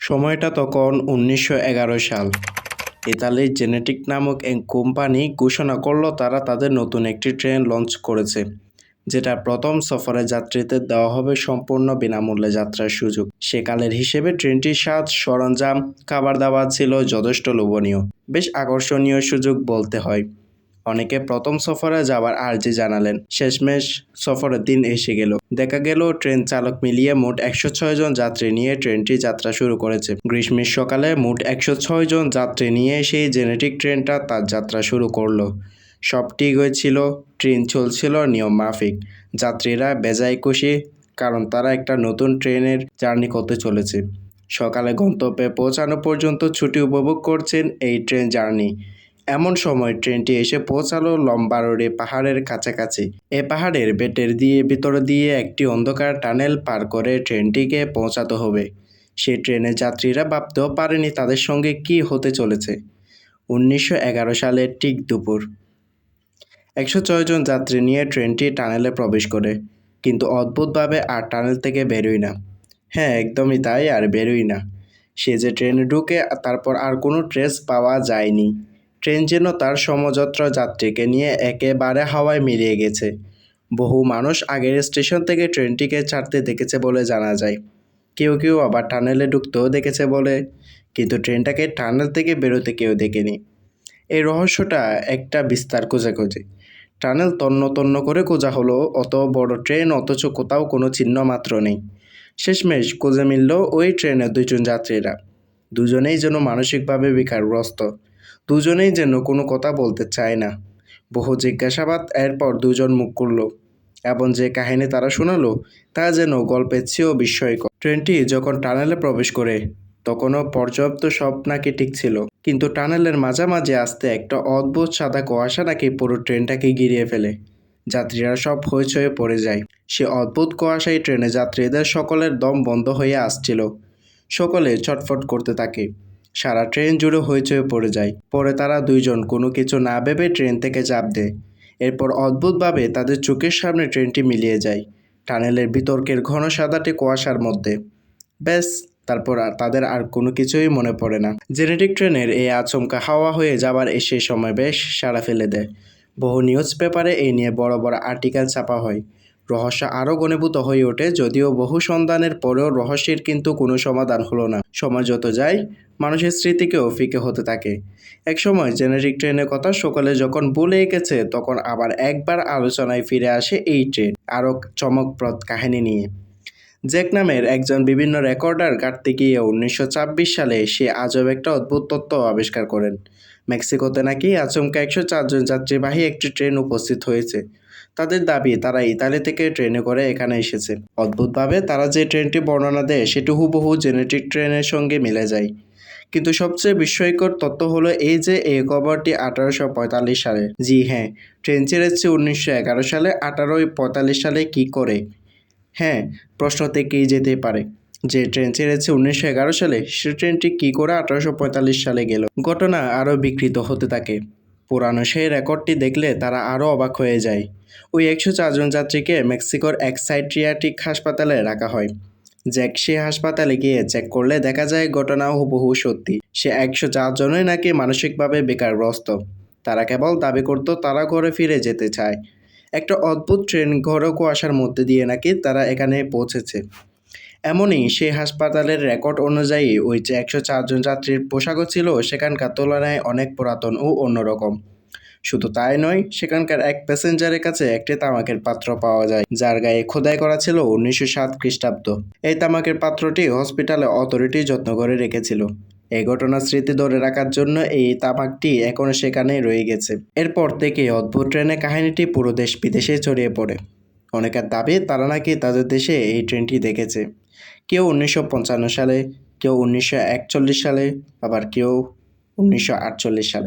সময়টা তখন ১৯১১ সাল। ইতালির জেনেটিক নামক এক কোম্পানি ঘোষণা করল তারা তাদের নতুন একটি ট্রেন লঞ্চ করেছে, যেটা প্রথম সফরে যাত্রীদের দেওয়া হবে সম্পূর্ণ বিনামূল্যে যাত্রার সুযোগ। সেকালের হিসেবে ট্রেনটির স্বাদ, সরঞ্জাম, খাবার দাবার ছিল যথেষ্ট লোভনীয়। বেশ আকর্ষণীয় সুযোগ বলতে হয়। অনেকে প্রথম সফরে যাবার আর্জি জানালেন। শেষমেশ সফরের দিন এসে গেল। দেখা গেল ট্রেন চালক মিলিয়ে মোট ১০৬ জন যাত্রী নিয়ে ট্রেনটি যাত্রা শুরু করেছে। গ্রীষ্মের সকালে মোট ১০৬ জন যাত্রী নিয়ে সেই জেনেটিক ট্রেনটা তার যাত্রা শুরু করলো। সব ঠিক হয়েছিল, ট্রেন চলছিল নিয়ম মাফিক। যাত্রীরা বেজায় খুশি, কারণ তারা একটা নতুন ট্রেনের জার্নি করতে চলেছে। সকালে গন্তব্যে পৌঁছানো পর্যন্ত ছুটি উপভোগ করছেন এই ট্রেন জার্নি। এমন সময় ট্রেনটি এসে পৌঁছালো লম্বারোডে পাহাড়ের কাছাকাছি। এ পাহাড়ের ভিতর দিয়ে একটি অন্ধকার টানেল পার করে ট্রেনটিকে পৌঁছাতে হবে। সেই ট্রেনের যাত্রীরা ভাবতেও পারেনি তাদের সঙ্গে কি হতে চলেছে। ১৯১১ সালের ঠিক দুপুর, ১০৬ জন যাত্রী নিয়ে ট্রেনটি টানেলে প্রবেশ করে, কিন্তু অদ্ভুতভাবে আর টানেল থেকে বেরোয় না। হ্যাঁ, একদমই তাই, আর বেরোয় না। সে যে ট্রেনে ঢুকে তারপর আর কোনো ট্রেস পাওয়া যায়নি। ট্রেন যেন তার সমযত্র যাত্রীকে নিয়ে একেবারে হাওয়ায় মিলিয়ে গেছে। বহু মানুষ আগের স্টেশন থেকে ট্রেনটিকে ছাড়তে দেখেছে বলে জানা যায়। কেউ কেউ আবার টানেলে ঢুকতেও দেখেছে বলে, কিন্তু ট্রেনটাকে টানেল থেকে বেরোতে কেউ দেখেনি। এই রহস্যটা একটা বিস্তার খোঁজাখুঁজি। টানেল তন্ন তন্ন করে খোঁজা হলো, অত বড় ট্রেন অথচ কোথাও কোনো চিহ্ন মাত্র নেই। শেষমেশ খুঁজে মিলল ওই ট্রেনের দুজন যাত্রীরা। দুজনেই যেন মানসিকভাবে বিকারগ্রস্ত। দুজনেই যেন কোনো কথা বলতে চায় না। বহু জিজ্ঞাসাবাদ এরপর দুজন মুখ খুলল, এবং যে কাহিনী তারা শোনালো তা যেন গল্পের চেয়েও বিস্ময়কর। ট্রেনটি যখন টানেলে প্রবেশ করে তখনও পর্যাপ্ত সব নাকি ঠিক ছিল, কিন্তু টানেলের মাঝামাঝি আসতে একটা অদ্ভুত সাদা কুয়াশা নাকি পুরো ট্রেনটাকে ঘিরিয়ে ফেলে। যাত্রীরা সব হইচয়ে পড়ে যায়। সে অদ্ভুত কুয়াশায় ট্রেনে যাত্রীদের সকলের দম বন্ধ হয়ে আসছিল। সকলে ছটফট করতে থাকে। সারা ট্রেন জুড়ে হইচয়ে পড়ে যায়। পরে তারা দুইজন কোনো কিছু না ভেবে ট্রেন থেকে চাপ দেয়। এরপর অদ্ভুতভাবে তাদের চোখের সামনে ট্রেনটি মিলিয়ে যায় টানেলের বিতর্কের ঘন সাদাটে কুয়াশার মধ্যে। ব্যাস, তারপর তাদের আর কোনো কিছুই মনে পড়ে না। জেনেটিক ট্রেনের এই আচমকা হাওয়া হয়ে যাবার সেই সময় বেশ সাড়া ফেলে দেয়। বহু নিউজ পেপারে এই নিয়ে বড় বড় আর্টিকেল ছাপা হয়। রহস্য আরও ঘনীভূত হয়ে ওঠে, যদিও বহু সন্ধানের পরেও রহস্যের কিন্তু কোনো সমাধান হলো না। সময় যত যায় মানুষের স্মৃতিকেও ফিকে হতে থাকে। একসময় জেনেটিক ট্রেনের কথা সকলে যখন ভুলে গেছে, তখন আবার একবার আলোচনায় ফিরে আসে এই ট্রেন আরও চমকপ্রদ কাহিনী নিয়ে। জ্যাক নামের একজন বিভিন্ন রেকর্ডার ঘাঁটতে গিয়ে ১৯২৬ সালে সে আজব একটা অদ্ভুত তথ্য আবিষ্কার করেন। মেক্সিকোতে নাকি আচমকা ১০৪ জন যাত্রীবাহী একটি ট্রেন উপস্থিত হয়েছে। তাদের দাবি তারা ইতালি থেকে ট্রেনে করে এখানে এসেছে। অদ্ভুতভাবে তারা যে ট্রেনটি বর্ণনা দেয় সেটি হুবহু জেনেটিক ট্রেনের সঙ্গে মিলে যায়। কিন্তু সবচেয়ে বিস্ময়কর তথ্য হলো এই যে এই খবরটি ১৮৪৫ সালে। জি হ্যাঁ, ট্রেন ছেড়েছে ১৯১১ সালে। ১৮৪৫ সালে কি করে? হ্যাঁ, প্রশ্ন থেকেই যেতে পারে যে ট্রেন ছেড়েছে ১৯১১ সালে, সে ট্রেনটি কী করে ১৮৪৫ সালে গেল। ঘটনা আরও বিকৃত হতে থাকে। পুরানো সেই রেকর্ডটি দেখলে তারা আরও অবাক হয়ে যায়। ওই ১০৪ জন যাত্রীকে মেক্সিকোর এক সাইকিয়াট্রিক হাসপাতালে রাখা হয়। জ্যাক সে হাসপাতালে গিয়ে চেক করলে দেখা যায় ঘটনা হুবহু সত্যি। সে ১০৪ জনই নাকি মানসিকভাবে বেকারগ্রস্ত। তারা কেবল দাবি করত তারা ঘরে ফিরে যেতে চায়। একটা অদ্ভুত ট্রেন ঘন কুয়াশার মধ্যে দিয়ে নাকি তারা এখানে পৌঁছেছে। এমনই সেই হাসপাতালের রেকর্ড অনুযায়ী ওই যে ১০৪ জন যাত্রীর পোশাকও ছিল সেখানকার তুলনায় অনেক পুরাতন ও অন্যরকম। শুধু তাই নয়, সেখানকার এক প্যাসেঞ্জারের কাছে একটি তামাকের পাত্র পাওয়া যায়, যার গায়ে খোদাই করা ছিল ১৯০৭ খ্রিস্টাব্দ। এই তামাকের পাত্রটি হসপিটালে অথরিটি যত্ন করে রেখেছিল। এই ঘটনার স্মৃতি ধরে রাখার জন্য এই তামাকটি এখনও সেখানেই রয়ে গেছে। এরপর থেকে অদ্ভুত ট্রেনের কাহিনীটি পুরো দেশ বিদেশে ছড়িয়ে পড়ে। অনেকের দাবি তারা নাকি তাদের দেশে এই ট্রেনটি দেখেছে। কেউ ১৯৫৫ সালে, কেউ ১৯৪১ সালে, আবার কেউ ১৯৪৮ সালে।